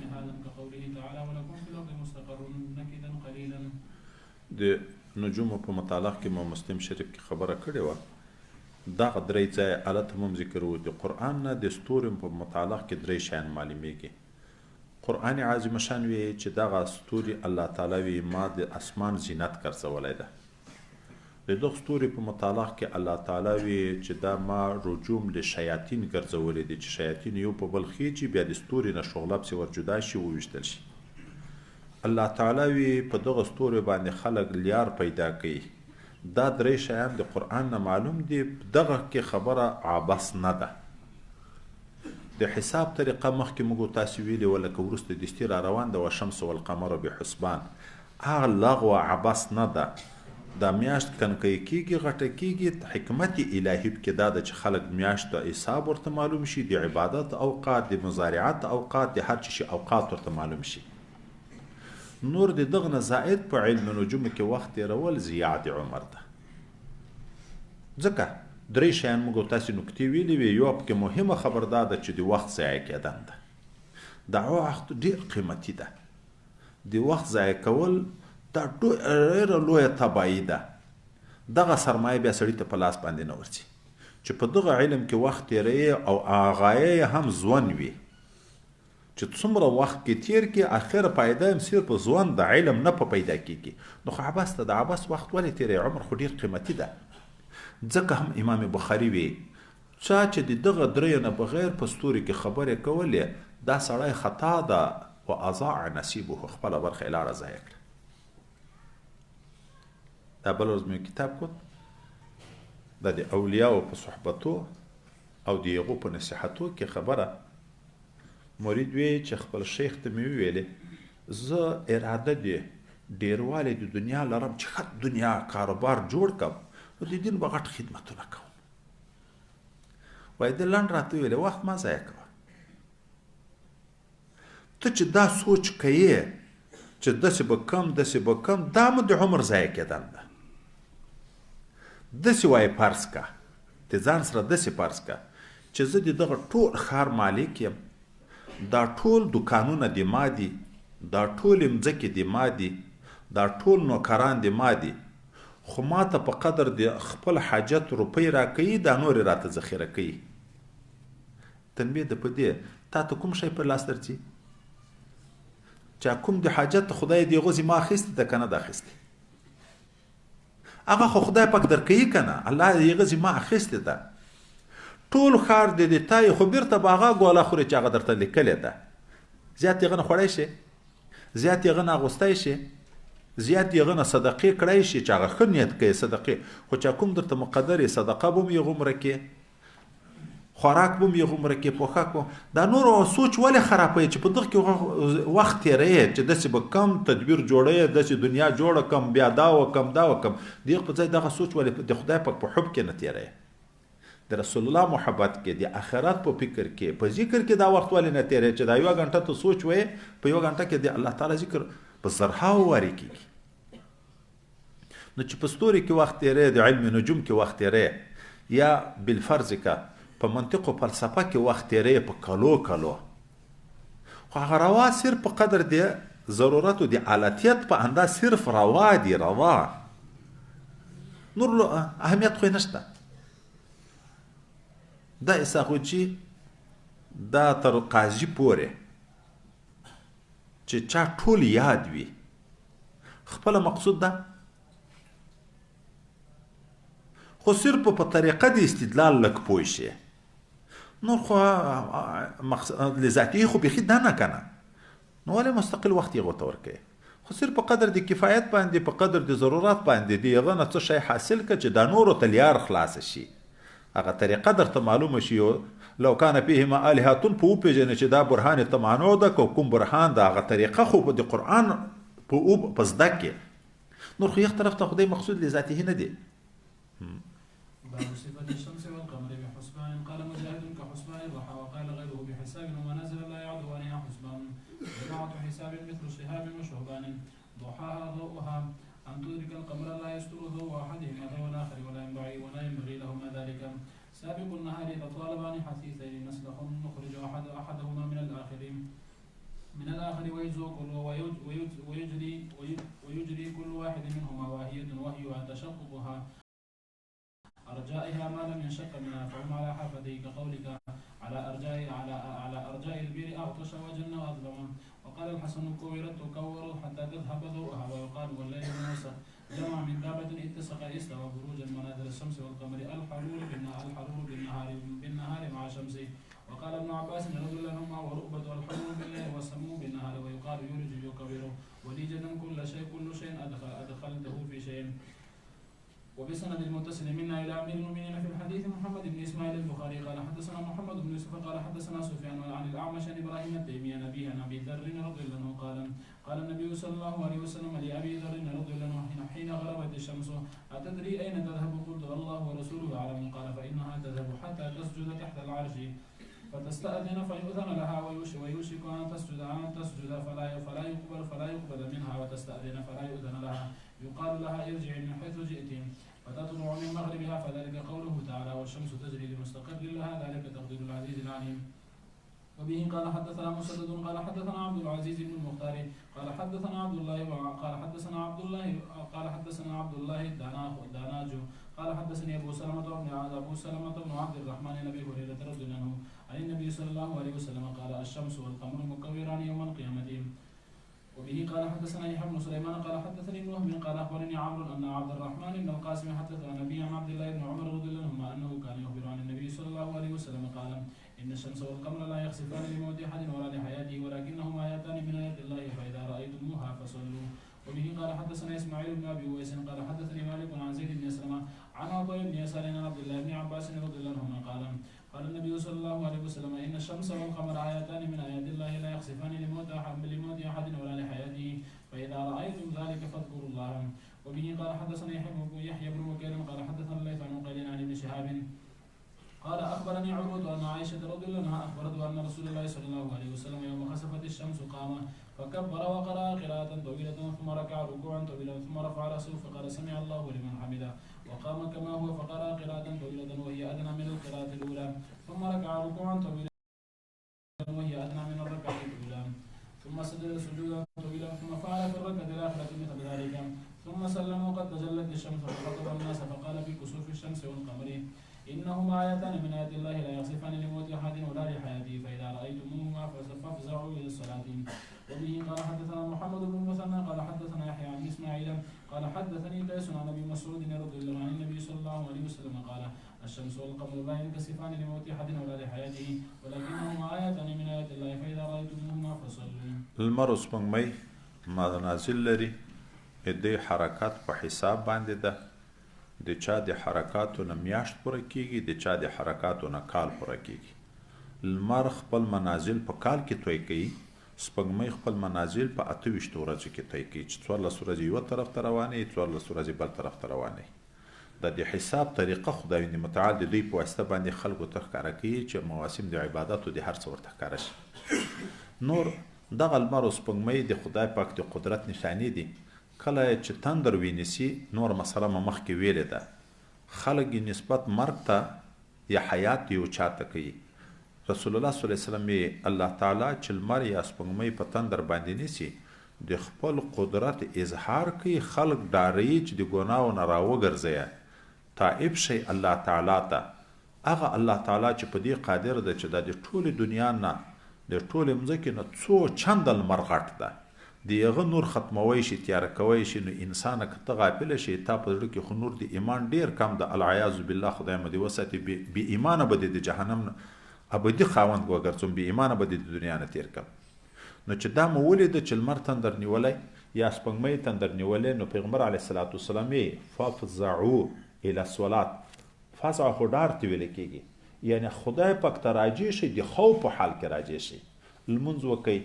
مهادا كقوله تعالى ولكم في الأرض مستقر نكدا قليلا. د نجومو په مطالعه کې مو مسلم شریف کې خبره کړې وه دغه درې ځایه هلته هم ذکر و د قرآن نه د ستورو په مطالعه کې درې شیان معلومیږي. قرآن عظیم شان وی چې دغه ستوري الله تعالی وی ما د اسمان زینت ګرځولی ده. د دغه ستوري په مطالعه کې الله تعالی وی چې دا ما رجوم له شیاطین ګرځولي دي چې شیاطین یو په بل خېچي بیا د ستوري نه شغله پسې ور جدا شي وویشتل شي. الله تعالی وی په دغه ستوري باندې خلق لیار پیدا کوي. دا درې شیان د قرآن نه معلوم دي. دغه کې خبره عبث نه ده. د حساب طریقه مخکې موږ تاسو ویلي ولکه وروسته دستي را روان ده والشمس والقمر بحسبان. هغه لغو عبث نه ده. دا میاشت کنکۍ کېږي غټه کېږي. حکمت الهي کې دا ده چې خلک میاشت ته حساب ورته معلوم شي، د عبادت اوقات، د مزارعت اوقات، د هر شي اوقات ورته معلوم شي. نور د دغه نه زائد په علم نجوم کې وخت تېرول زیات عمر ده. ځکه درې شیان موږ تاسې نکتې ویلې وې. یوه پکې مهمه خبر دا ده چې د وخت ضایع کېدن ده. دا وخت ډېر قیمتي ده. د وخت ضایع کول دا ډېره لویه تباهي ده. دغه سرمایه بیا سړي ته په لاس باندې نه ورځي چې په دغه علم کې وخت تېروي او غایه هم ځوان وي چې څومره وخت کې تېر کې اخر پایده هم صرف ځوان د علم نه په پیدا کېږي. نو خو عبث ته د عبث وخت ولې تېروي؟ عمر خو ډېر قیمتي ده. ځکه هم امام بخاري وی چا چې د دغه دریو نه بغیر په ستوري کې خبرې کولې دا سړی خطا ده و اضاع نصیبه، خپله برخه یې لاره ضایع کړه. دا بل ورځ مې کتاب کړ دا د اولیاو په صحبتو او د هغو په نصیحتو کې خبره مرید وی چې خپل شیخ ته مې وویلې زه اراده دی ډیروالی د دنیا لرم چې ښه دنیا کاروبار جوړ کړم نو د دین به غټ خدمتونه کوم. وایي د لنډ راته ویلې وخت مه ضایع کوه. ته چې دا سوچ کوې چې داسې به کم داسې به کم دا مو د عمر ضایع کېدن ده. داسې وایي فرض که د ځان سره داسې فرض که چې زه د دغه ټول ښار مالک یم، دا ټول دوکانونه د ما دي، دا ټولې مځکې د ما دي، دا ټول نوکران د ما دي، خو ما ته په قدر د خپل حاجت روپۍ راکوي دا نورې راته ذخیره کوي. تنبیه ده په دې تا ته کوم شی په لاس درځي چې کوم د حاجت خدای د هغو ذمه اخیستې ده که نه ده اخیستې؟ هغه خو خدای پاک درکوي که نه، الله د هغه ذمه اخیستې ده. ټول ښار د تای خو بیرته به هغه ګوله خوري چې هغه درته لیکلې ده. زیات یې هغه نه خوړی شي، زیات یې هغه نه اغوستی شي، زیات یې هغه نه صدقې کړی شي چې هغه ښه نیت کوي صدقې، خو چې کوم درته مقدرې صدقه به هم یې غومره کې، خوراک به هم یې غومره کې، پوښاک به دا نور سوچ ولې خرابوي چې په دغه کې وخت تېروي چې داسې به کم تدبیر جوړوي، داسې دنیا جوړه کم، بیا دا وکم دا وکم. د هغه په ځای دغه سوچ ولې د خدای پاک په حب کې نه تېروي، د رسول الله محبت کې، د آخرت په فکر کې، په ذکر کې دا وخت ولې نه تېروي چې دا یوه غنټه ته سوچ وایې په یوه غنټه کې د الله تعالی ذکر په زرهاو وارې کېږي. نو چې په ستوري کې وخت تېروي، د علم نجوم کې وخت تېروي، یا بالفرض که په منطق او فلسفه کې وخت تېروي په کلو کلو، خو هغه روا صرف په قدر د ضرورت او د حالتیت په انداز صرف روا دي، روا نور اهمیت خو یې نشته. دا اساخوچي دا تر قاضي پورې چې چا ټول یاد وي خپله مقصود ده، خو صرف په طریقه د استدلال لږ پوه شي. نور خو لذاتي خو بیخي دا نه کنه، نو ولې مستقل وخت یې ورته ورکوي؟ خو صرف په قدر د کفایت باندې، په قدر د ضرورت باندې د هغه نه څه شی حاصل کړه چې دا نورو ته لیار خلاصه شي، هغه طریقه درته معلومه شي. لو کان فیهما آلهة په وپېژنې چې دا برهان تمانع ده که کوم برهان ده، هغه طریقه خو د قرآن په زده کې. نور خو یخ طرف ته خدای مقصود لذاته نه دی. باب صفة الشمس والقمر بحسبان قال مجاهد كحسبان الضحى وقال غيره بحساب ومنازل لا يعد عنها حسبان جماعة حساب مثل شهاب وشهبان ضحاها ضوءها أن تدرك القمر لا يستر ضوء أحدهما ضوء الآخر ولا ينبغي لهما ذلك سابق النهار تطالبان حثيثين نسلخ نخرج أحدهما من الآخرين. من الآخر ويجري كل واحد منهما واهية وهي تشققها أرجائها ما لم ينشق منها فهم على حافتيه كقولك على أرجاء البير أغطش وجن وأظلم. وقال الحسن كورت تكور حتى تذهب ضوءها. ويقال والليل الموسى جمع من دابة اتسق استوى بروجا منازل الشمس والقمر الحرور بالنهار مع شمسه. وقال ابن عباس رضي الله عنهما ورؤبة الحرور بالليل والسمو بالنهار. ويقال يولج يكبر وليجدا كل شيء أدخلته في شيء. وبسند المتصل منا الى امير المؤمنين في الحديث محمد بن اسماعيل البخاري قال حدثنا محمد بن يوسف قال حدثنا سفيان عن الاعمش عن ابراهيم التيمي عن ابي ذر رضي الله عنه قال النبي صلى الله عليه وسلم لابي ذر رضي الله عنه حين غربت الشمس اتدري اين تذهب؟ قلت الله ورسوله اعلم. قال فانها تذهب حتى تسجد تحت العرش فتستأذن فيؤذن لها ويوشك أن تسجد فلا يقبل منها وتستأذن فلا يؤذن لها يقال لها ارجعي من حيث جئت فتطلع من مغربها فذلك قوله تعالى والشمس تجري لمستقر لها ذلك تقدير العزيز العليم. وبه قال حدثنا مسدد قال حدثنا عبد العزيز بن المختار قال حدثنا عبد الله الداناج قال حدثني ابو سلمة بن عبد الرحمن بن ابي هريرة رضي الله عنه عن النبي صلى الله عليه وسلم قال الشمس والقمر مكوران يوم القيامة. وبه قال حدثنا يحيى بن سليمان قال حدثني ابن وهب قال اخبرني عمرو ان عبد الرحمن بن القاسم حدث عن ابي عن عبد الله بن عمر رضي الله عنهما انه كان يخبر عن النبي صلى الله عليه وسلم قال ان الشمس والقمر لا يخسفان لموت احد ولا لحياته ولكنهما ايتان من ايات الله فاذا رايتموها فصلوا. وبه قال حدثنا اسماعيل بن ابي اويس قال حدثني مالك عن زيد بن اسلم عن عطاء بن يسار عن عبد الله بن عباس رضي الله عنهما قال النبي صلى الله عليه وسلم ان الشمس والقمر ايتان من ايات الله لا يخسفان لموت احد ولا لحياته فاذا رايتم ذلك فاذكروا الله. وبه قال حدثنا يحيى بن بكير قال حدثنا الليث عن عقيل عن ابن شهاب قال اخبرني عروه ان عائشه رضي الله عنها اخبرته ان رسول الله صلى الله عليه وسلم يوم خسفت الشمس قام فكبر وقرأ قراءة طويلة ثم ركع ركوعا طويلا ثم رفع رأسه فقال سمع الله لمن حمده وقام كما هو فقرأ قراءة طويلة وهي أدنى من القراءة الأولى ثم ركع ركوعا طويلا وهي أدنى من الركعة الأولى ثم سجد سجودا طويلا ثم فعل في الركعة الآخرة مثل ذلك ثم سلم وقد تجلت الشمس فخطب الناس فقال في كسوف الشمس والقمر إنهما آيتان من آيات الله لا يخسفان لموت أحد ولا لحياته فإذا رأيتموهما فافزعوا إلى الصلاة. وبه قال حدثنا محمد بن المثنى قال حدثنا يحيى عن إسماعيل قال حدثني قيس عن أبي مسعود رضي الله عنه النبي صلى الله عليه وسلم قال الشمس والقمر لا ينكسفان لموت أحد ولا لحياته ولكنهما آيتان من آيات الله فإذا رأيتموهما فصلوا. المر سپوږمۍ منازل لري د حرکات په حساب باندې ده د چا د حرکاتو نه میاشت پوره کیږي د چا د حرکاتو نه کال پوره کیږي. لمر خپل منازل په کال کې توی کوي سپوږمۍ خپل منازل په 28 ورځو کې طی کوي چې 14 ورځې یو طرف ته روانې 14 ورځې بل طرف ته روانې. د دې حساب طریقه خدای متعال د دوی په واسطه باندې خلکو ته ښکاره کوي چې مواسم د عباداتو د هر څه ورته ښکاره شي. نور دغه لمر او سپوږمۍ د خدای پاک د قدرت نښانې دي. کله چې تندر وینیسي نور مسله مې مخکې ویلې ده خلک نسبت مرګ ته یا حیات یو چاته کوي. رسول الله صلی الله علیه وسلم الله تعالی چې لمر یا سپوږمۍ په تندر باندې نیسي د خپل قدرت اظهار کوي خلک ډاري چې د ګناهو نه راوګرځي تائب شي الله تعالی ته. هغه الله تعالی چې په دې قادر ده چې د ټولې دنیا نه د ټولې مځکې نه څو چنده لمر غټ ده د هغه نور ختموی شي تیاره کوی شي نو انسان که ته غافله شي تا په زړه کې خو نور د ایمان ډیر کم د العیاذ بالله خدای مو دې وساتي بې ایمانه به د جهنم ابدي خاوند وګرځوم بې ایمانه به د دنیا نه تیر کړم. نو چې دا مو ولیده چې لمر تندر نیولی یا سپوږمۍ تندر نیولی نو پیغمبر علیه الصلاة وسلام فافزعوا الى الصلات فزع خو ډار ته ویل کېږي یعنی خدای پاک ته راجع شي د خوف په حال کې راجع شي لمونځ وکئ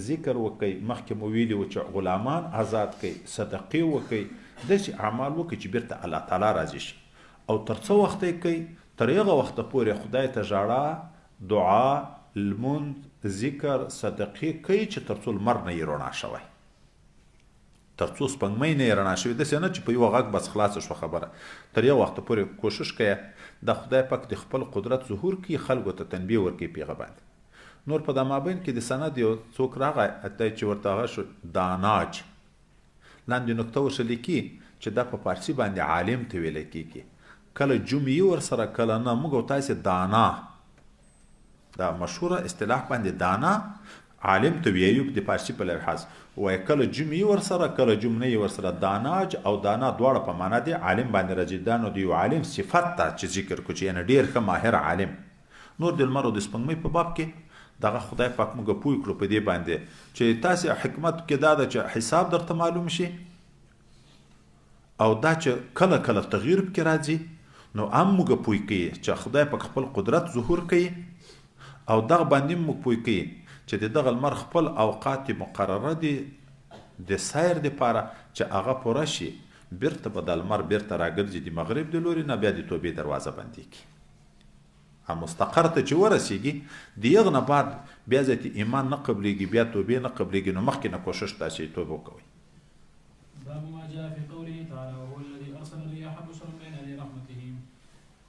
ذکر وکئ مخکې مو ویلي و چې غلامان آزاد کئ صدقې وکئ داسې اعمال وکئ چې بیرته الله تعالی راضي شي او تر څه وخته یې کوئ تر هغه وخته پورې خدای ته ژړا دعا لمونځ ذکر صدقې کوي چې تر څو لمر نه یې رڼا شوی تر څو سپوږمۍ نه یې رڼا شوې داسې نه چې په یوه غږ بس خلاصه شوه خبره تر یو وخته پورې کوشش کوه د خدای پاک د خپل قدرت ظهور کړي خلکو ته تنبیه ورکړي په هغه باندې. نور په د مابین کې د سند یو څوک راغی چې ورته هغه شو داناج لاندې نقطه ورسره لیکي چې دا په فارسي باندې عالم ته ویل کېږي کله جمعي ورسره کله نه موږ او تاسې دانا دا مشهوره اصطلاح باندې دانا عالم ته ویایو د فارسي په لحاظ وایي کله جمعي ورسره کله جمنی ورسره داناج او دانا دواړه په معنا دی عالم باندې راځي دا نو د یو عالم صفت ته چې ذکر کو چې یعنې ډېر ښه ماهر عالم نور د لمر او د سپوږمۍ په باب کې دغه خدای پاک موږ پوه کړو په دې باندې چې تاسې حکمت کې دا ده چې حساب درته معلوم شي او دا چې کله کله تغییر پکې راځي نو هم موږ پوه کوي چې خدای پاک خپل قدرت ظهور کوي او دغه باندې موږ پوه کوي چې د دغه لمر خپل اوقات مقرره دي د سیر دپاره چې هغه پوره شي بیرته به د لمر بیرته راګرځي د مغرب د لوري نه بیا د توبې دروازه بندې کړي مستقر ته چې ورسیږي د هغه نه بعد بیا ذاتي ایمان نه قبلیږي بیا توبې نه قبلیږي نو مخکې نه کوشش تاسې توبه وکوئ باب ما جاء في قوله تعالى وهو الذي ارسل الرياح بشرا بين يدي رحمته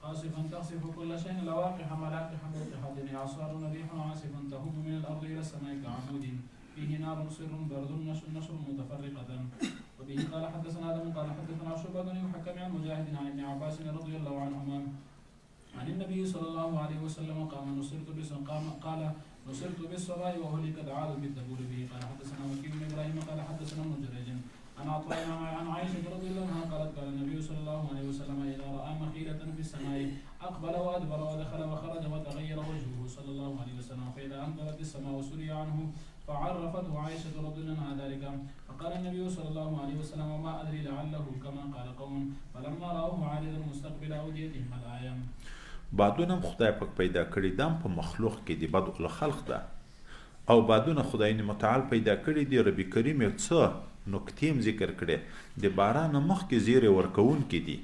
قاصفا تقصف كل شيء لواقح ملاقح موقحة اعصار ريح عاصف تهب من الارض الى السماء كعمود فيه نار سر برد نشر متفرقة وبه قال حدثنا آدم قال حدثنا شعبة بن الحكم عن مجاهد عن ابن عباس رضي الله عنهما عن النبي صلى الله عليه وسلم قال نصرت بالصباح وهلكت عاد بالدبور به قال حدثنا وكيع بن ابراهيم قال حدثنا ابن جريج عن عطاء عن عائشة رضي الله عنها قالت قال النبي صلى الله عليه وسلم إذا رأى مخيلة في السماء أقبل وأدبر ودخل وخرج وتغير وجهه صلى الله عليه وسلم فإذا أمطرت السماء وسري عنه فعرفته عائشة رضي الله عنها ذلك فقال النبي صلى الله عليه وسلم وما أدري لعله كما قال قوم فلما رأوه عارضا مستقبل أوديتهم الآية بادونه خدای پاک پیدا کړي دام په مخلوق کې دی بدء الخلق ده او بادونه خدای متعال پیدا کړي دی رب کریم یو څه نکتیم ذکر کړي د باران مخکې زیره ورکون کې دی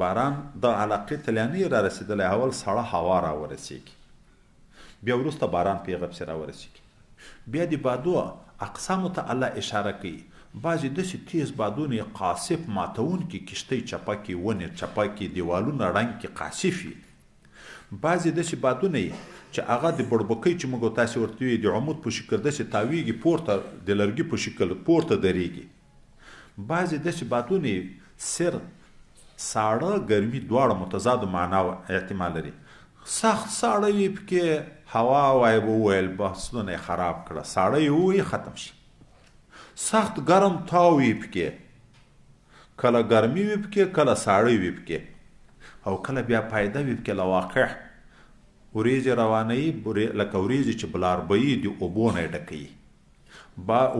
باران د علاقه تلانی را رسیدلی اول سړه هوا را ورسیږي بیا وروسته باران پیغب سره ورسیږي بیا د بادو اقسام ته الله اشاره کوي بعضې داسې تیز بادونه قاصف ماتون کې کشتۍ چپکې ونې چپکې دیوالونه ړنګ کې قاصف وي بعضې داسې بادونه چې هغه د بړبکۍ چې موږ تاسې ورته وایي د عمود په شکل داسې تاویږي پورته د لرګي په شکل پورته درېږي بعضې داسې بادونه سر ساړه ګرمي دواړه متضاد معنا احتمال لري سخت ساړه وي پکې هوا وایي وویل بحثونه یې خراب کړه ساړه یې ووایي ختم شي سخت ګرم تاو وي پکې کله ګرمي وي پکې کله ساړه وي پکې او کله بیا پایده وي پکې لواقع وریځې روانوي لکه وریځې چې بلاربهي د اوبو نه یې ډکوي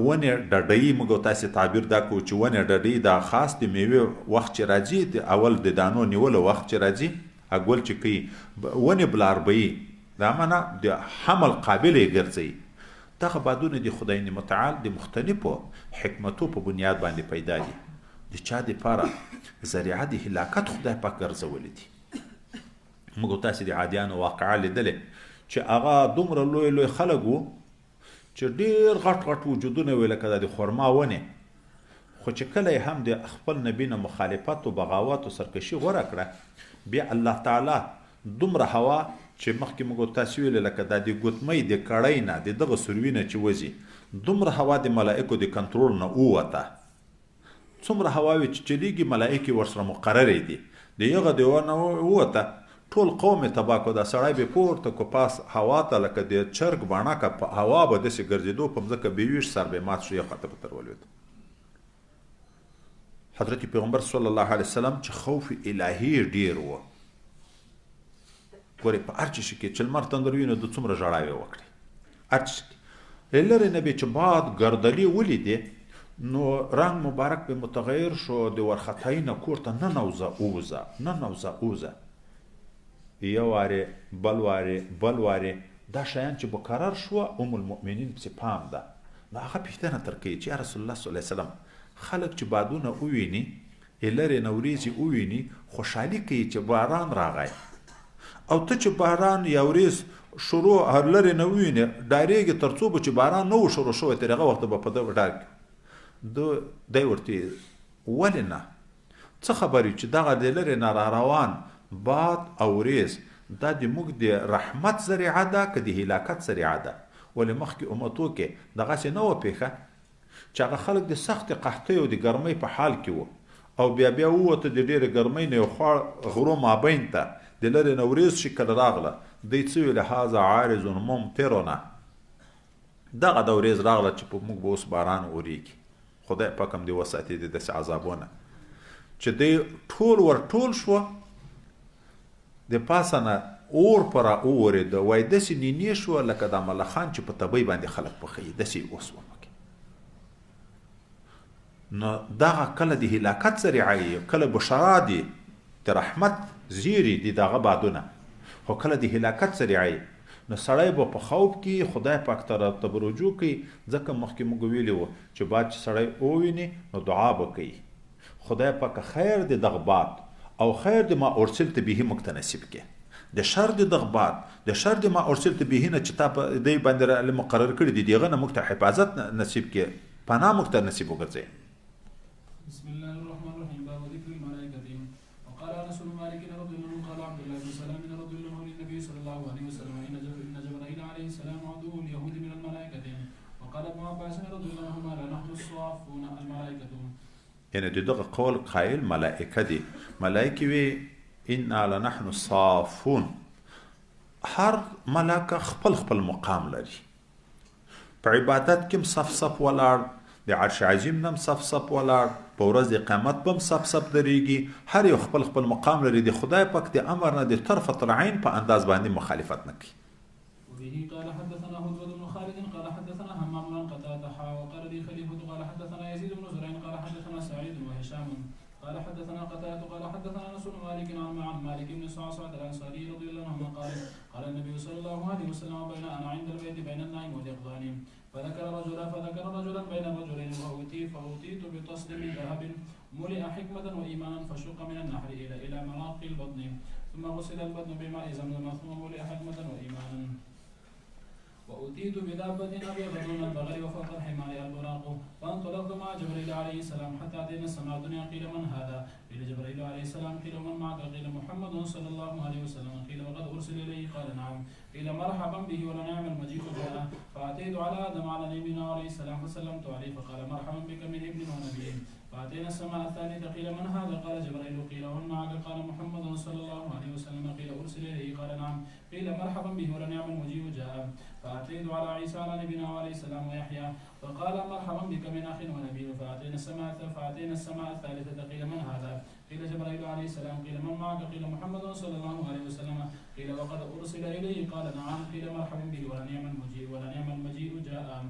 ونې ډډوي موږ تاسې تعبیر دا کوو چې ونې ډډوي دا خاص د میوې وخت چې راځي د اول د دانو نیولو وخت چې راځي اګول چې کوي ونې بلاربهي دا معنا د حمل قابل یې ګرځوي دغه بادونه د خدای متعال د مختلفو حکمتو په بنیاد باندې پیدا دي د چا دپاره ذریعه د هلاکت خدای پاک ګرځولی دي موږ تاسې د عادیانو واقعه لیدلې چې هغه دومره لوی لوی خلک وو چې ډېر غټ غټ وجودونه وی لکه د خرما ونې خو چې کله یې هم د خپل نبي نه مخالفت و بغاوت و سرکشي غوره کړه بیا الله تعالی دومره هوا چې مخکې موږ تاسې ویلې لکه دا د ګوتمۍ د کړۍ نه د دغه سروي نه چې وځي دومره هوا د ملائکو د کنټرول نه ووته څومره هواوې چې چلیږي ملائکې ورسره مقررې دي د هغه د ونه ووته ټول قوم یې تباه کړو دا سړی به پورته کو پاس هوا ته لکه د چرګ بڼکه په هوا به داسې ګرځېدو په مځکه به ویش سر به مات شو یا خطه به تر ولوېد حضرت پیغمبر صلی الله علیه وسلم چې خوف الهي ډیر و ګورې په هر څه کې چې لمر تندر وي نو د څومره ژړاوې وکړې هر څه کې لرې نه به چې باد ګردلي ولیدې نو رنګ مبارک به متغیر شو د ورختایي نه کور ته ننوځه اوزه یو وارې بل وارې دا شیان چې مقرر شوه ام المؤمنین پسې پام ده نو هغه پوښتنه تر کوي چې یا رسول الله صلی الله علیه وسلم خلک چې بادونه وویني لرې نه وریځې وویني خوشحالي کوي چې باران راغی او ته چې باران یا وریځ شروع هر لرې نه وویني ډارېږي تر څو به چې باران نه و شروع شوی تر هغه وخته به په ده ډار کړي دی ورته ولې نه څه خبرې چې دغه د لرې نه راروان باد او وریځ دا د موږ د رحمت ذریعه ده که د هلاکت ذریعه ده؟ ولې مخکې امتو کې دغسې نه وه پیښه چې هغه خلک د سختې قحطۍ او د ګرمۍ په حال کې وو او بیا ووته د ډېرې ګرمۍ نه یو خوا غرو مابین ته د لرې نه وریځ شکل راغله دوی څه ویل هذا عارض ممطرنا دغه د وریځ راغله چې په موږ به اوس باران وریږي خدای پاک هم دې وساتي د داسې عذابونه چې دی ټول ورټول شوه د پاسه نه اور پر راوورېده وایي داسې نینې شوه لکه د ملخان چې په تبۍ باندې خلک پخوي داسې اوس وه نو دغه کله د هلاکت ذریعه یې کله بشرا دي د رحمت زیری دي دغه بادونه خو کله د هلاکت ذریعه یې نو سړی به په خوب کې خدای پاک ته رجوع کوي ځکه مخکې موږ ویلي وو چې باد چې سړی وویني نو دعا به کوي خدای پاک خیر د دغه باد او خیر د ما ارسلت به موږ ته نصیب کړي د شر د دغه باد د شر د ما ارسلت به نه چې تا په دې باندې مقرر کړي دي دغه نه موږ ته حفاظت نصیب کړي پناه موږ ته نصیب وګرځي بسم الله الرحمن الرحيم باب ذكر الملائكة وقال انس بن مالك رضي الله عنه قال عبد الله بن سلام رضي الله عنه للنبي صلى الله عليه وسلم ان جبرائيل عليه السلام عدو اليهود من الملائكة وقال ابن عباس رضي الله عنهما لا نحن الصافون الملائكة یعنی دغه قول قائل ملائکه دي ملائکه وی انا لنحن الصافون هر ملائکه خپل مقام لري په عبادت کې صف صف ولاړ د عرش عظیم نم صف ولاړ په ورځ د قیامت بم صف درېږي هر یو خپل مقام لري د خدای پاک د امر نه د طرفه العین په انداز باندې مخالفت نه کوي وبه قال حدثنا هدوة بن خالد قال حدثنا همام بن قتادة وقال لي خليفة قال حدثنا يزيد بن زرين قال حدثنا سعيد وهشام قال حدثنا قتادة قال حدثنا انس بن مالك عن مالك بن صعصعة الانصاري رضي الله عنه قال النبي صلى الله عليه وسلم بين انا عند البيت بين النائم واليقظان فذكر رجلا بين الرجلين فأوتيت بتصل من ذهب ملئ حكمة وإيمانا فشق من النحر إلى مراقي البطن ثم غسل البطن بماء زمزم ثم ملئ حكمة وإيمانا وأوتيت بدابة أبيض دون البغل وفوق الحمار البراق فانطلقت مع جبريل عليه السلام حتى أتينا السماء الدنيا قيل من هذا؟ قيل جبريل عليه السلام قيل من معك؟ قيل محمد صلى الله عليه وسلم قيل وقد أرسل إليه قال نعم قيل مرحبا به ولنعم المجيء جاء فأتيت على آدم على نبينا عليه السلام فسلمت عليه فقال مرحبا بك من ابن ونبي فأتينا السماء الثانية قيل من هذا؟ قال جبريل قيل ومن معك؟ قال محمد صلى الله عليه وسلم قيل أرسل إليه قال نعم قيل مرحبا به ولنعم المجيء جاء فأتيت على عيسى على نبينا عليه السلام ويحيى فقال مرحبا بك من أخ ونبي فأتينا السماء الثالثة قيل من هذا؟ قيل جبريل عليه السلام قيل من معك؟ قيل محمد صلى الله عليه وسلم قيل وقد أرسل إليه قال نعم قيل مرحبا به ولنعم المجيء جاء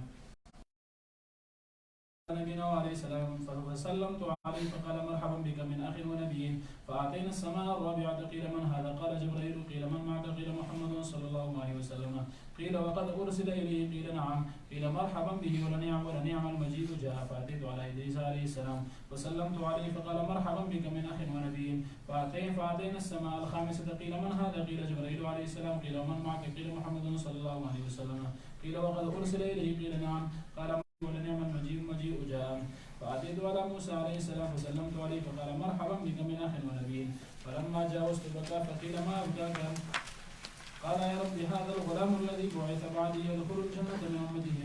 نبينا عليه السلام فسلمت عليه فقال مرحبا بك من أخ ونبي فأتينا السماء الرابعة قيل من هذا؟ قال جبريل قيل من معك؟ قيل محمد صلى الله عليه وسلم قيل وقد أرسل إليه قيل نعم قيل مرحبا به ولنعم المجيء جاء فأتيت على إدريس عليه السلام فسلمت عليه فقال مرحبا بك من أخ ونبي فأتينا السماء الخامسة قيل من هذا؟ قيل جبريل عليه السلام قيل ومن معك؟ قيل محمد صلى الله عليه وسلم قيل وقد أرسل إليه قيل نعم قال ولنعم المجيء جاء فأتيت على موسى عليه السلام فسلمت عليه فقال مرحبا بك من أخ ونبي فلما جاوزت بكى فقيل ما أبكاك؟ قال يا رب هذا الغلام الذي بعث بعدي يدخل الجنة من أمته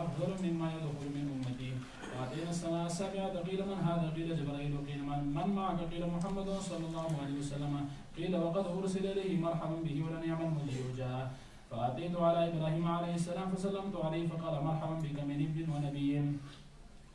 أفضل مما يدخل من أمتي فأتينا السماء السابعة قيل من هذا؟ قيل جبريل قيل من معك؟ قيل محمد صلى الله عليه وسلم قيل وقد أرسل إليه مرحبا به ولنعم المجيء جاء فأتيت على إبراهيم عليه السلام فسلمت عليه فقال مرحبا بك من ابن ونبي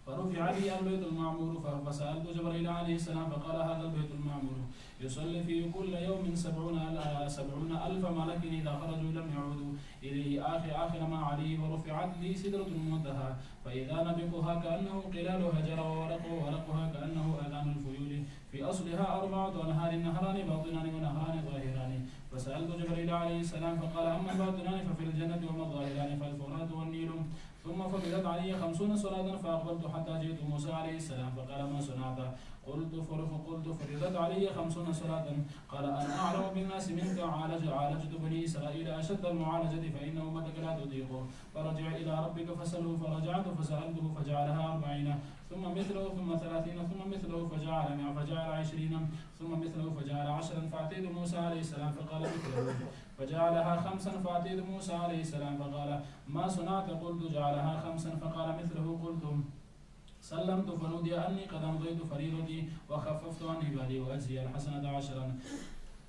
فرفع لي البيت المعمور فسألت جبريل عليه السلام فقال هذا البيت المعمور يصلي فيه كل يوم 70,000 ملك إذا خرجوا لم يعودوا إليه آخر ما عليه ورفعت لي سدرة المنتهى فإذا نبقها كأنه قلال هجر وورقها كأنه آذان الفيول في أصلها 4 أنهار نهران باطنان ونهران ظاهران فسألت جبريل عليه السلام فقال أما الباطنان ففي الجنة وما الظاهران فالفرات والنيل ثم فرضت علي 50 صلاة فأقبلت حتى جئت موسى عليه السلام فقال ما صنعت؟ قلت فرضت علي 50 صلاة. قال أنا أعلم بالناس منك عالجت بني إسرائيل أشد المعالجة فإن أمتك لا تطيقه فرجع إلى ربك فسأله. فرجعت فسألته فجعلها 40 ثم مثله ثم 30 ثم مثله فجعل 100 فجعل 20 ثم مثله فجعل 10 فأتيت موسى عليه السلام فقال مثله فجعلها 5 فأتيت موسى عليه السلام فقال ما صنعت؟ قلت جعلها 5 فقال مثله. قلت سلمت فنودي أني قد أمضيت فريضتي وخففت عن عبادي وأجزي الحسنة 10.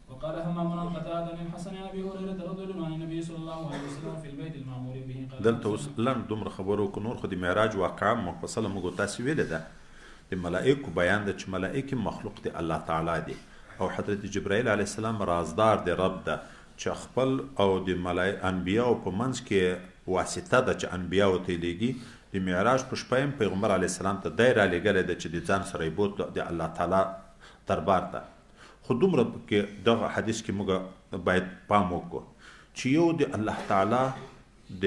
وقال همام عن قتادة عن الحسن عن أبي هريرة رضي الله عن النبي صلى الله عليه وسلم في البيت المعمور به. دلته اوس لنډ دومره خبرو کو نور خو د معراج واقعه مفصله موږ تاسو ویل ده د ملائکو بیان د چې ملائکه مخلوق دی الله تعالی دی او حضرت جبرائیل علیه السلام رازدار دی رب ده چې خپل او د انبیاء په منځ کې واسطه ده چې انبیاء ته لیږي. د معراج په شپه پیغمبر علیه السلام ته دی را لېږلی ده چې د ځان سره یې بوت د الله تعالی دربار ته. خو دومره کې دغه حدیث کې موږ باید پام وکړو چې یو د الله تعالی د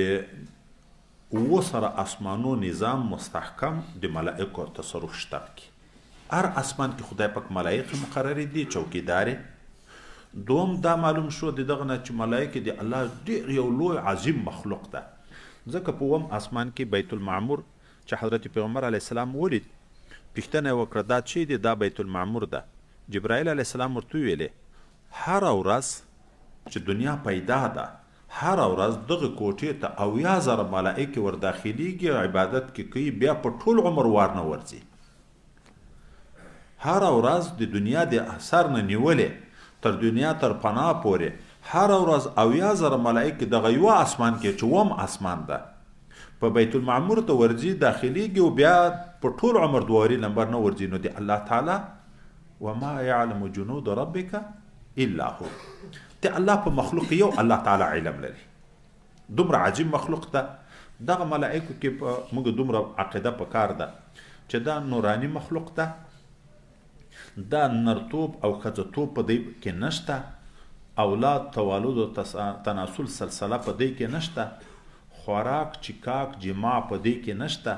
اوه سره اسمانو نظام مستحکم د ملائکو تصرف شته کې هر اسمان کې خدای پاک ملائکه مقررې دي چوکیدارې. دوم دا معلوم شو د دغه نه چې ملائکه د الله ډېر یو لوی عظیم مخلوق ده ځکه په اووم اسمان کې بیت المعمور چې حضرت پیغمبر علیه السلام ولید پوښتنه یې وکړه دا چې دی دا بیت المعمور ده. جبرائیل علیه السلام ورته ویلې هره ورځ چې دنیا پیدا ده هره ورځ دغه کوټې ته 80,000 ملائکې ور داخليږي عبادت کې کوي بیا په ټول عمر وار نه ورځي. هره ورځ د دنیا د اثر نه نیولې تر دنیا تر پناه پورې هر ورځ 80,000 ملائکه دغه یو اسمان کې چې وم اسمان ده په بیت المعمور ته ورځي داخليږي او بیا په ټول عمر دواري نمبر نه ورځي. نو د الله تعالی وما يعلم جنود ربك الا هو ته الله په مخلوق یو الله تعالی علم لري. دومره عجیب مخلوق ده. دغه ملائکه کې موږ دومره عقیده پکار ده چې دا نورانی مخلوق ده دا نرتوب او ښځتوب په دې کې نشته اولاد توالد و تناسل سلسله په دې کې نشته خوراک چکاک جماع په دې کې نشته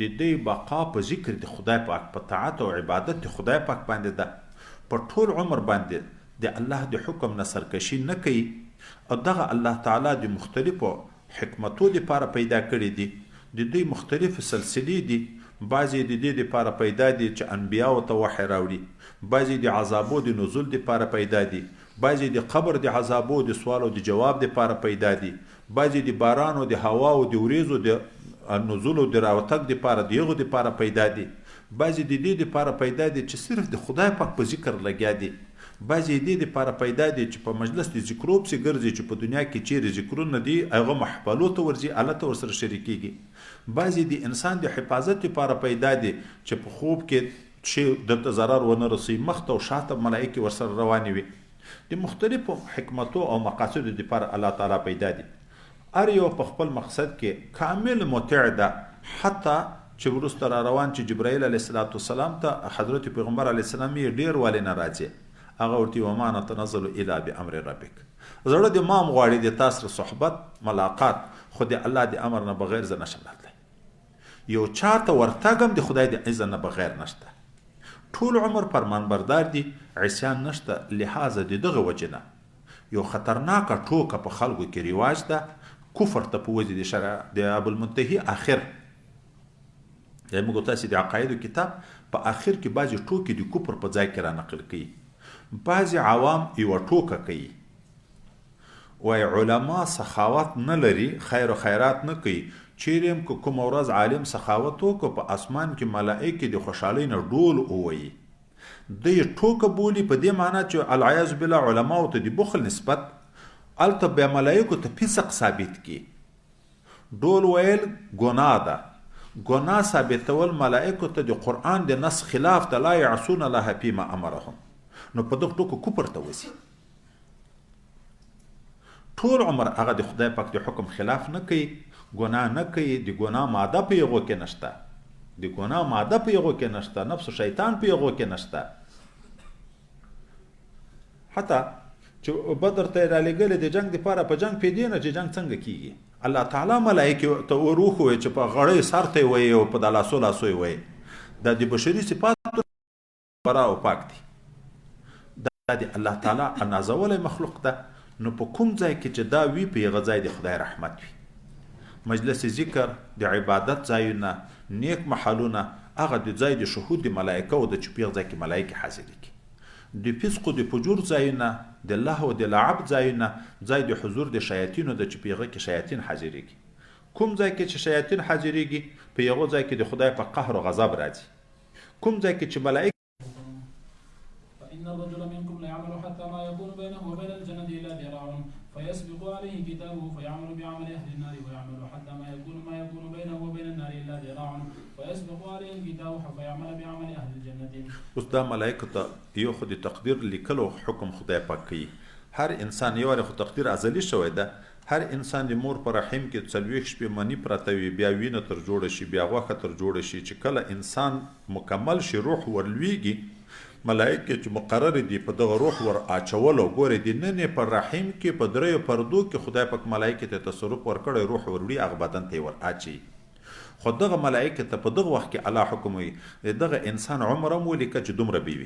د دې بقا په ذکر د خدای پاک په طاعت او عبادت د خدای پاک باندې ده په ټول عمر باندې د الله د حکم نه سرکشي نه کوي او دغه الله تعالی د مختلفو حکمتو لپاره پیدا کړي دي د دې مختلف سلسلې دي. بعضې د دې لپاره پیدا دي چې انبیاو ته وحی راوړي بعضې د عذابو د نزول لپاره پیدا دي بعضې د قبر د عذابو د سوال او د جواب لپاره پیدا دي بعضې د باران او د هوا او د وریځو د نزول او د راوتګ لپاره د هغو لپاره پیدا دي بعضې د دې لپاره پیدا دي چې صرف د خدای پاک په ذکر لګیا دي بعضې د دې لپاره پیدا دي چې په مجلس د ذکرو پسې ګرځي چې په دنیا کې چیرې ذکرونه دي هغه محفلو ته ورځي الله ته ورسره شریکېږي بعضې د انسان د حفاظت لپاره پیدا دي چې په خوب کې چې دلته ضرر ونه رسي مخته او شاته ملائکې ورسره روانې وي. د مختلفو حکمتو او مقاصدو لپاره الله تعالی پیدا دي. هر یو په خپل مقصد کې کامل مطیع ده حتی چې وروسته را روان چې جبرائیل علیه السلام ته حضرت پیغمبر علیه السلام یې ډېر ولې نه راځي هغه ورته وما نتنزل الا بامر ربک زړه د مام غواړي د تاسو صحبت ملاقات خو د الله د امر نه بغیر زه نشم راتلی یو چاته ورتګم د خدای د اذن نه بغیر نشته ټول عمر فرمانبردار دي عصیان نشته لحاظه د دغه وجه نه یو خطرناکه ټوکه په خلکو کې رواج ده کفر ته په وجه د شرع د ابوالمنتهي اخر یعنې موږ تاسې د عقایدو کتاب په اخر کې بعضې ټوکې د کفر په ځای کې را نقل کوي بعضې عوام یوه ټوکه کوي وایي علما سخاوت نه لري خیر و خیرات نه کوي چیرې هم که کومه ورځ عالم سخاوت وکړو په اسمان کې ملائکې د خوشحالۍ نه ډول ووایي دوی ټوکه بولي په دې معنا چې العیاذ بالله علماو ته د بخل نسبت هلته بیا ملایکو ته فسق ثابت کی ډول ویل ګناه ده ګناه ثابتول ملائکو ته د قرآن د نص خلاف ته لا یعصون الله فیما امرهم نو په دغه ټوکو کفر ته وځي ټول عمر هغه د خدای پاک د حکم خلاف نه کوي ګناه نه کوي د ګناه ماده په هغو کې نشته د ګناه ماده په هغو کې نشته نفس و شیطان په هغو کې نشته حتی چې بدر ته یې رالېږلې د جنګ دپاره په جنګ پوهېدې نه چې جنګ څنګه کېږي الله تعالی ملائکه ته روح وي چې په غړې سر ته وي او په د لاسو لاسو وي دا د بشري صفات برا او پاک دي دا د الله تعالی نازولی مخلوق ده نو په کوم ځای کې چې دا وي په هغه ځای د خدای رحمت وي مجلس ذکر د عبادت ځایونه نیک محلونه هغه د ځای د شهود د ملائکه او د چې په هغه ځای کې ملائکه حاضر کړي د فسق او د فجور ځایونه د لهو او د لعب ځایونه ځای د حضور د شیاطینو د چې په هغه کې شیاطین حاضرېږي کوم ځای کې چې شیاطین حاضرېږي په هغه ځای کې د خدای په قهر او غضب راځي کوم ځای کې چې ملائکه فإن الرجل منكم ليعمل حتى ما يكون بينه وبين الجنة إلا ذراع فيسبق عليه كتابه فيعمل بعمل أهل النار ويعمل حتى ما يكون بينه وبين النار إلا ذراع فيسبق عليه كتابه فيعمل بعمل أهل الجنة. اوس دا ملائکه ته یو خو د تقدیر لیکلو حکم خدای پاک کوي هر انسان یو خو تقدیر ازلی شوی ده هر انسان د مور پر رحم کې 40 شپې منی پرته وي بیا وینه تر جوړه شي بیا غوښه تر جوړه شي چې کله انسان مکمل شي روح ورلویږي ملائکه چې مقرر دي په دغه روح ور اچول او ګوري د نن پر رحم کې په دریو پردو کې خدای پاک ملائکه ته تصرف ورکړي روح ورولي هغه بدن ته ور اچي خو دغه ملائکه ته په دغه وخت کې الله حکم وي دغه انسان عمره مولیکه چې دومره بي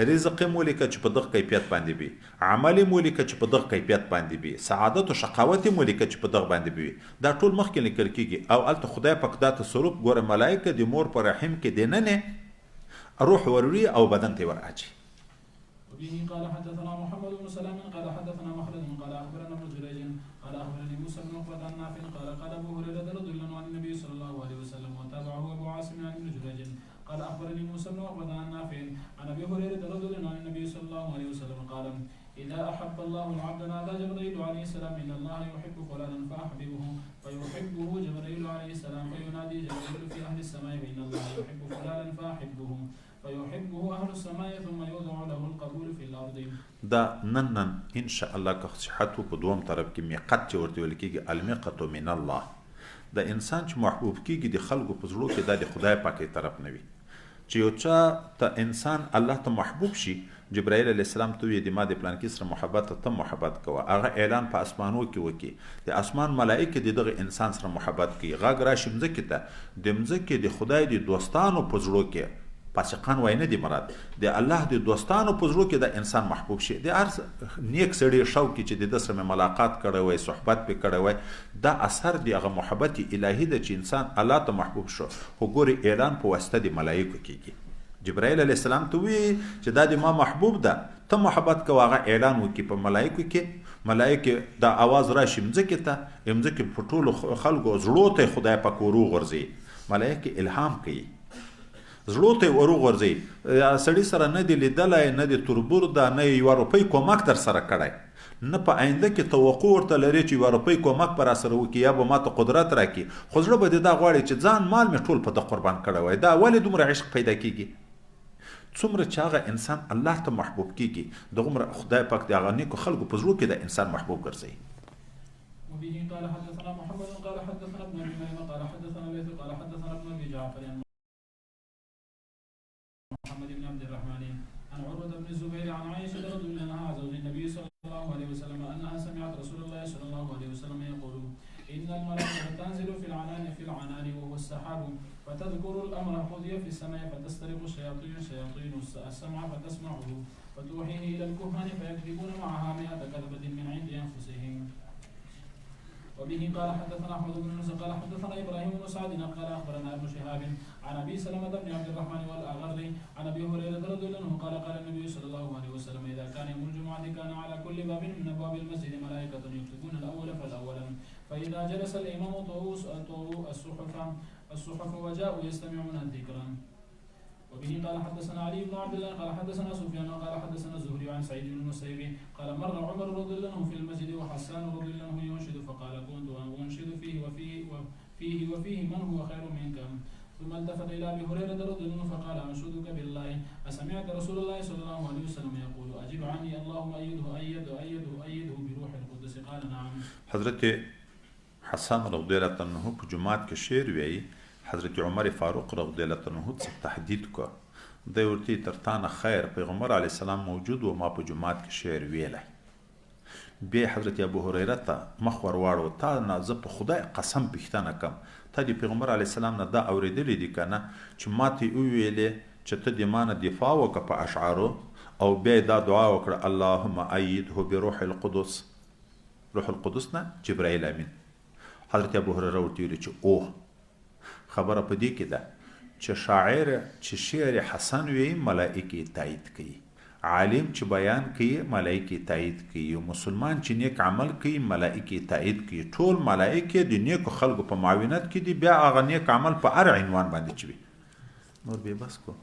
رزق مولیکه چې په دغه کیفیت باندې بي عمل مولیکه چې په دغه کیفیت باندې بي سعادت او شقاوت مولیکه چې په دغه باندې بي دا ټول مخکې لیکل کیږي او الته خدای پاک دا تصرف ګوره ملائکه د مور پر رحم کې د نن روح وروري او بدن ته ور اچي وبه قال حدثنا محمد بن سلام قال حدثنا مخلد قال اخبرنا ابن جريج قال اخبرني موسى بن عقبه عن نافع قال ابو هريره رضي الله عنه النبي صلى الله عليه وسلم وتابعه ابو عاصم عن ابن جريج قال اخبرني موسى بن عقبه عن نافع عن ابي هريره رضي الله عنه النبي صلى الله عليه وسلم قال إذا أحب الله العبد نادى جبريل عليه السلام إن الله يحب فلانا فأحببه فيحبه جبريل عليه السلام فينادي جبريل في أهل السماء إن الله يحب فلانا فأحبه فيحبه أهل السماء ثم يوضع له القبول في الأرض. دا نن إن شاء الله که صحت په دوم طرف کې میقت چې ورته ویل کېږي المقت من الله د انسان چې محبوب کېږي د خلکو په زړه کې دا د خدای پاکي طرف نه وي چې یو چا ته انسان الله ته محبوب شي جبرائیل علیه السلام ته وی د ما د پلان کې سره محبت ته محبت کوه هغه اعلان په اسمانو کې وکي د اسمان ملائکه دغه انسان سره محبت کوي غاګ راشي مځکه ته د مځکه د خدای د دوستانو په زړه کې فاسقان وای نه دی مراد د الله د دوستانو په زړه کې د انسان محبوب شي د ارز نیک سړي شوقي چې د سره ملاقات کړي وای صحبت په کړي وای دا اثر دی هغه محبت الهی د چې انسان الله ته محبوب شو وګوري اعلان په واسطه د ملائکه کېږي جبرائیل علیه السلام ته وی چې دا د ما محبوب ده ته محبت کوه هغه اعلان وکړي په ملائکه کې ملائکه دا आवाज راشي مځکه ته مځکه په ټولو خلکو زړه ته خدای پاک ورو غورځي ملائکه الهام کوي زړه ته ورو غورځي سړی سره نه دی لیدلای نه دی تربور ده نه یو روپۍ کومک تر سره کړی نه په آینده کې توقع ورته لري چې یو روپۍ کومک پر سره وکړي یا به ماته قدرت راکړي خو زړه به دا غواړي چې ځان مال مې ټول په ده قربان کړی وای دا ولې دومره عشق پیدا کیږي څومره چې هغه انسان الله ته محبوب کیږي دغومره خدای پاک د هغه نیکو خلکو په زړه کې د انسان محبوب ګرځي. وبه قال حدثنا محمد قال حدثنا ابن ابي مريم قال حدثنا ليث قال حدثنا ابن ابي جعفر محمد بن عبد الرحمن عن عروة بن الزبير عن عائشة رضي الله عنها زوج النبي صلى الله عليه وسلم أنها سمعت رسول الله صلى الله عليه وسلم يقول إن الملائكة تنزل في العنان وهو السحاب فتذكر الأمر قضي في السماء فتسترق شياطين السمع فتسمعه فتوحيه إلى الكهان فيكذبون معها 100 كذبة من عند أنفسهم. وبه قال حدثنا احمد بن يونس قال حدثنا ابراهيم بن سعد قال اخبرنا ابن شهاب عن ابي سلمة بن عبد الرحمن والاغر عن ابي هريره رضي الله عنه قال النبي صلى الله عليه وسلم اذا كان يوم الجمعه كان على كل باب من ابواب المسجد ملائكه يكتبون الاول فالاولا فاذا جلس الامام طووا الصحف وجاءوا يستمعون الذكر. وبه قال حدثنا علي بن عبد الله قال حدثنا سفيان قال حدثنا الزهري عن سعيد بن المسيب قال مر عمر رضي الله عنه في المسجد وحسان رضي الله عنه ينشد فقال كنت انشد فيه من هو خير منك ثم التفت الى ابي هريره رضي الله عنه فقال انشدك بالله اسمعت رسول الله صلى الله عليه وسلم يقول اجب عني اللهم ايده بروح القدس قال نعم. حضرت حسان رضی الله عنه په جمعات کې شعر ویي حضرت عمر فاروق رضی الله عنه څخه تهدید کو د ورته ترتانه خیر پیغمبر علی السلام موجود و ما په جمعات کې شعر ویلای بیا حضرت ابو هریره ته مخ ور واړو تا نه زه په خدای قسم پوښتنه کوم ته د پیغمبر علیه السلام نه دا اورېدلی دي که نه چې ما ته وویلې چې ته د ما نه دفاع وکړه په اشعارو او بیا دا دعا وکړه اللهم ایده بروح القدس روح القدس نه جبرائیل امین حضرت ابو هریره ورته ویلي چې اوه خبره په دې کې ده چې شاعر چې شعر حسن وي ملائکې تایید کوي عالم چې بیان کوي ملائکې تایید کوي او مسلمان چې نیک عمل کوي ملائکې تایید کوي ټول ملائکې د نیکو خلکو په معاونت کې دي بیا هغه نیک عمل په هر عنوان باندې چې وي نور بې بس کو